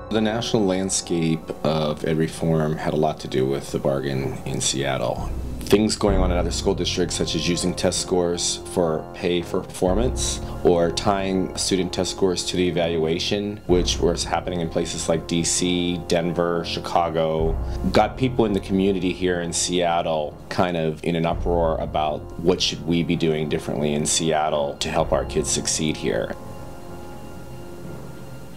The national landscape of ed reform had a lot to do with the bargain in Seattle. Things going on in other school districts, such as using test scores for pay for performance, or tying student test scores to the evaluation, which was happening in places like DC, Denver, Chicago, got people in the community here in Seattle kind of in an uproar about what should we be doing differently in Seattle to help our kids succeed here.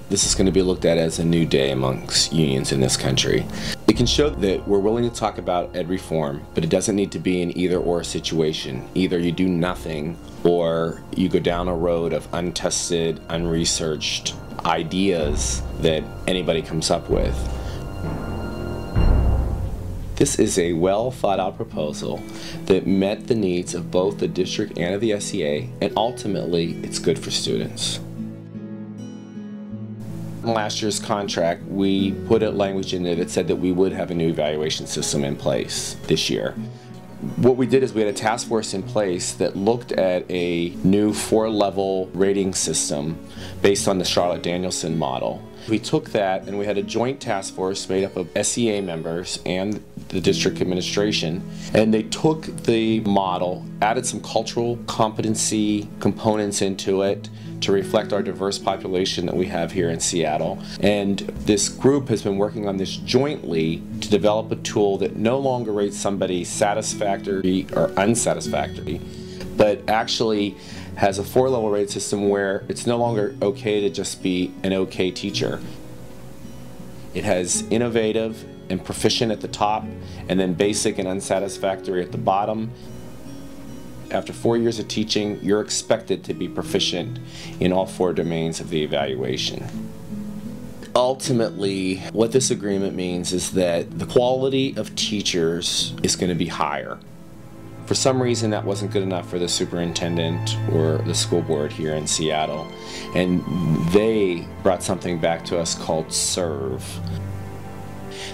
This is going to be looked at as a new day amongst unions in this country. It can show that we're willing to talk about ed reform, but it doesn't need to be an either-or situation. Either you do nothing, or you go down a road of untested, unresearched ideas that anybody comes up with. This is a well-thought-out proposal that met the needs of both the district and of the SEA, and ultimately, it's good for students. In last year's contract, we put a language in there that said that we would have a new evaluation system in place this year. What we did is we had a task force in place that looked at a new 4-level rating system based on the Charlotte Danielson model. We took that and we had a joint task force made up of SEA members and the district administration, and they took the model, added some cultural competency components into it to reflect our diverse population that we have here in Seattle. And this group has been working on this jointly to develop a tool that no longer rates somebody satisfactory or unsatisfactory, but actually has a 4-level rate system where it's no longer okay to just be an okay teacher. It has innovative and proficient at the top, and then basic and unsatisfactory at the bottom. After 4 years of teaching, you're expected to be proficient in all 4 domains of the evaluation. Ultimately, what this agreement means is that the quality of teachers is going to be higher. For some reason, that wasn't good enough for the superintendent or the school board here in Seattle, and they brought something back to us called SERVE.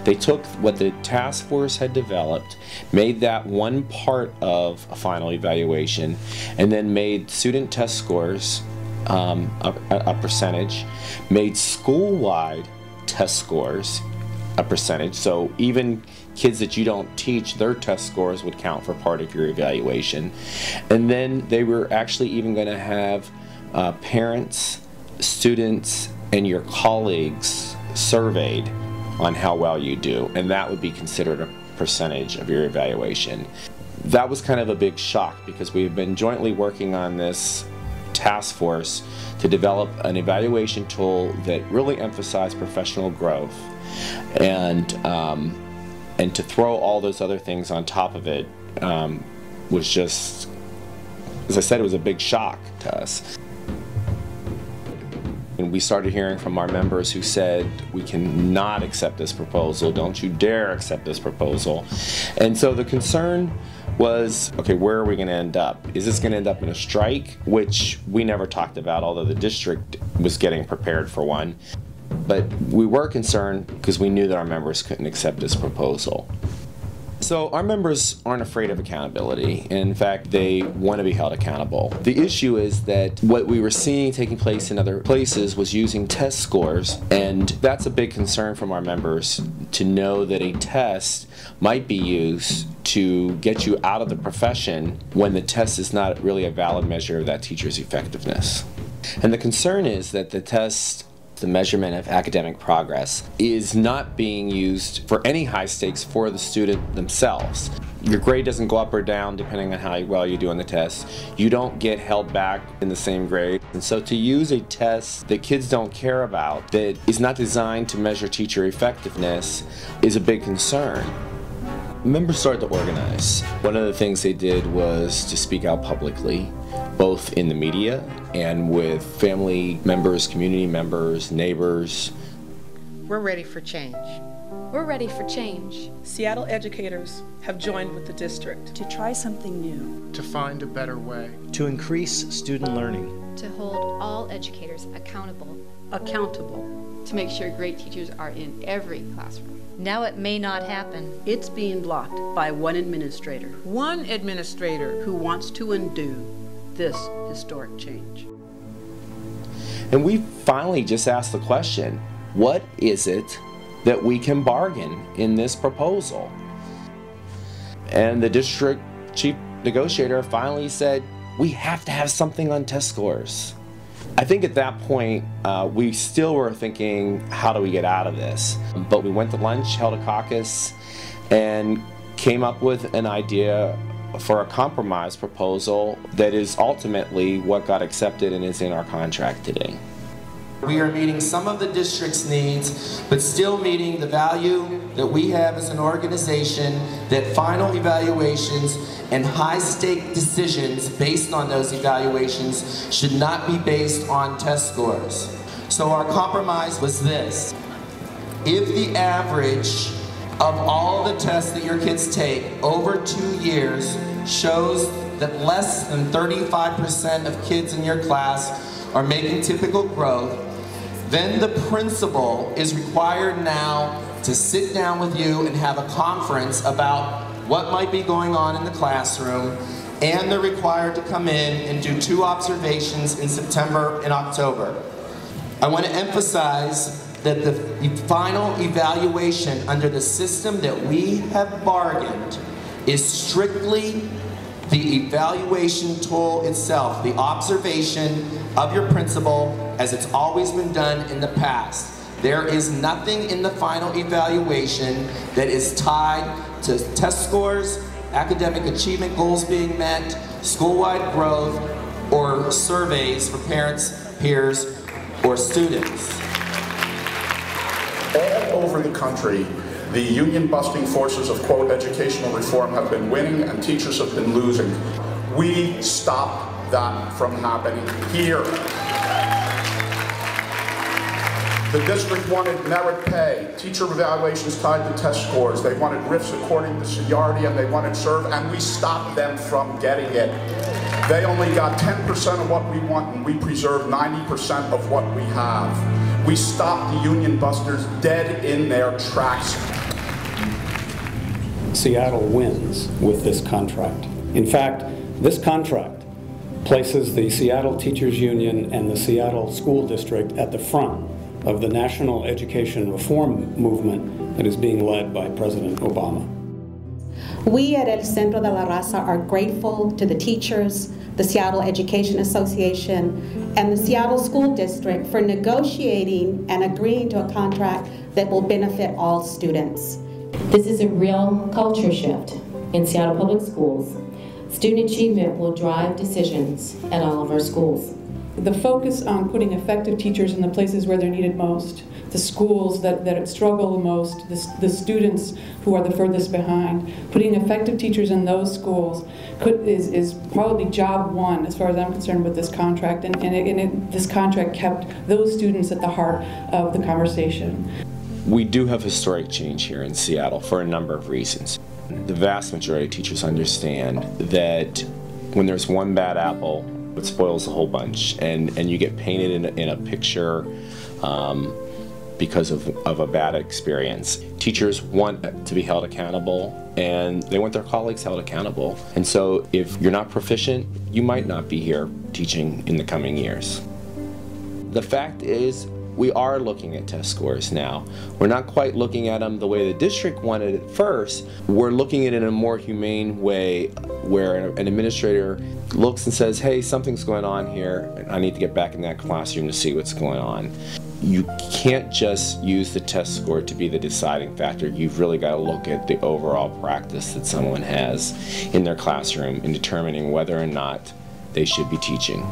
They took what the task force had developed, made that one part of a final evaluation, and then made student test scores a percentage, made school-wide test scores a percentage, so even kids that you don't teach, their test scores would count for part of your evaluation. And then they were actually even going to have parents, students, and your colleagues surveyed on how well you do, and that would be considered a percentage of your evaluation. That was kind of a big shock because we have been jointly working on this task force to develop an evaluation tool that really emphasized professional growth, and to throw all those other things on top of it was just, as I said, it was a big shock to us. And we started hearing from our members who said, we cannot accept this proposal, don't you dare accept this proposal. And so the concern was, okay, where are we going to end up? Is this going to end up in a strike, which we never talked about, although the district was getting prepared for one. But we were concerned because we knew that our members couldn't accept this proposal. So our members aren't afraid of accountability. In fact, they want to be held accountable. The issue is that what we were seeing taking place in other places was using test scores, and that's a big concern from our members, to know that a test might be used to get you out of the profession when the test is not really a valid measure of that teacher's effectiveness. And the concern is that the test, the measurement of academic progress, is not being used for any high stakes for the student themselves. Your grade doesn't go up or down depending on how well you do on the test. You don't get held back in the same grade. And so to use a test that kids don't care about, that is not designed to measure teacher effectiveness, is a big concern. Members started to organize. One of the things they did was to speak out publicly, both in the media and with family members, community members, neighbors. We're ready for change. We're ready for change. Seattle educators have joined with the district to try something new, to find a better way, to increase student learning, to hold all educators accountable, to make sure great teachers are in every classroom. Now it may not happen. It's being blocked by one administrator. One administrator who wants to undo this historic change. And we finally just asked the question, what is it that we can bargain in this proposal? And the district chief negotiator finally said, we have to have something on test scores. I think at that point, we still were thinking, how do we get out of this? But we went to lunch, held a caucus, and came up with an idea for a compromise proposal that is ultimately what got accepted and is in our contract today. We are meeting some of the district's needs, but still meeting the value that we have as an organization that final evaluations and high-stake decisions based on those evaluations should not be based on test scores. So our compromise was this. If the average of all the tests that your kids take over 2 years shows that less than 35% of kids in your class are making typical growth, then the principal is required now to sit down with you and have a conference about what might be going on in the classroom, and they're required to come in and do 2 observations in September and October. I want to emphasize that the final evaluation under the system that we have bargained is strictly the evaluation tool itself, the observation of your principal as it's always been done in the past. There is nothing in the final evaluation that is tied to test scores, academic achievement goals being met, school-wide growth, or surveys for parents, peers, or students. All over the country, the union-busting forces of, quote, educational reform have been winning and teachers have been losing. We stop that from happening here. The district wanted merit pay, teacher evaluations tied to test scores. They wanted RIFs according to seniority, and they wanted serve, and we stopped them from getting it. They only got 10% of what we want, and we preserved 90% of what we have. We stopped the union busters dead in their tracks. Seattle wins with this contract. In fact, this contract places the Seattle Teachers Union and the Seattle School District at the front of the national education reform movement that is being led by President Obama. We at El Centro de la Raza are grateful to the teachers, the Seattle Education Association, and the Seattle School District for negotiating and agreeing to a contract that will benefit all students. This is a real culture shift in Seattle Public Schools. Student achievement will drive decisions at all of our schools. The focus on putting effective teachers in the places where they're needed most, the schools that struggle the most, the students who are the furthest behind, putting effective teachers in those schools is probably job one as far as I'm concerned with this contract, and this contract kept those students at the heart of the conversation. We do have historic change here in Seattle for a number of reasons. The vast majority of teachers understand that when there's one bad apple, it spoils the whole bunch, and you get painted in a picture because of a bad experience. Teachers want to be held accountable, and they want their colleagues held accountable. And so if you're not proficient, you might not be here teaching in the coming years. The fact is, we are looking at test scores now. We're not quite looking at them the way the district wanted it first. We're looking at it in a more humane way where an administrator looks and says, hey, something's going on here. I need to get back in that classroom to see what's going on. You can't just use the test score to be the deciding factor. You've really got to look at the overall practice that someone has in their classroom in determining whether or not they should be teaching.